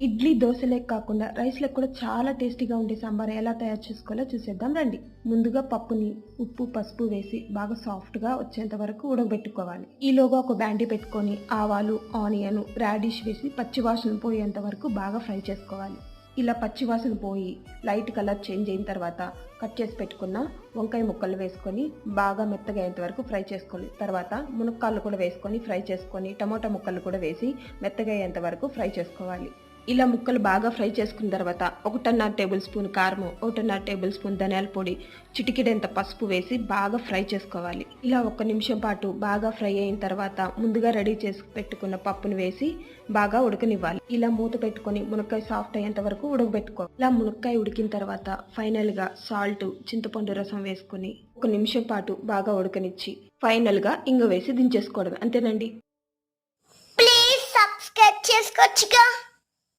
ఇడ్లీ దోశలే కాకుండా రైస్లకు కూడా చాలా టేస్టీగా ఉండే సాంబార్ ఎలా తయారు చేసుకోవాలో చూసేద్దాం రండి. ముందుగా పప్పుని ఉప్పు పసుపు వేసి బాగా సాఫ్ట్గా వచ్చేంత వరకు ఉడకబెట్టుకోవాలి. ఈలోగా ఒక బ్యాండీ పెట్టుకొని ఆవాలు ఆనియన్ రాడిష్ వేసి పచ్చివాసన పోయేంత వరకు బాగా ఫ్రై చేసుకోవాలి. ఇలా పచ్చివాసన పోయి లైట్ కలర్ చేంజ్ అయిన తర్వాత కట్ చేసి పెట్టుకున్న వంకాయ ముక్కలు వేసుకొని బాగా మెత్తగా అయ్యేంత వరకు ఫ్రై చేసుకోవాలి. తర్వాత మునక్కాళ్ళు కూడా వేసుకొని ఫ్రై చేసుకొని టమాటా ముక్కలు కూడా వేసి మెత్తగా అయ్యేంత వరకు ఫ్రై చేసుకోవాలి. ఇలా ముక్కలు బాగా ఫ్రై చేసుకున్న తర్వాత 1.5 టేబుల్ స్పూన్ కారము, 1.5 టేబుల్ స్పూన్ ధనియాల పొడి, చిటికెడంత పసుపు వేసి బాగా ఫ్రై చేసుకోవాలి. ఇలా 1 నిమిషం పాటు బాగా ఫ్రై అయిన తర్వాత ముందుగా రెడీ చేసి పెట్టుకున్న పప్పును వేసి బాగా ఉడకనివ్వాలి. ఇలా మూత పెట్టుకొని మునక్కాయ సాఫ్ట్ అయ్యేంత వరకు ఉడకబెట్టుకోవాలి. ఇలా మునక్కాయ ఉడికిన తర్వాత ఫైనల్గా సాల్ట్, చింతపండు రసం వేసుకుని 1 నిమిషం పాటు బాగా ఉడకనిచ్చి ఫైనల్గా ఇంగు వేసి దించేసుకోవడం అంతేనండి. Please subscribe చేసుకోవచ్చుగా.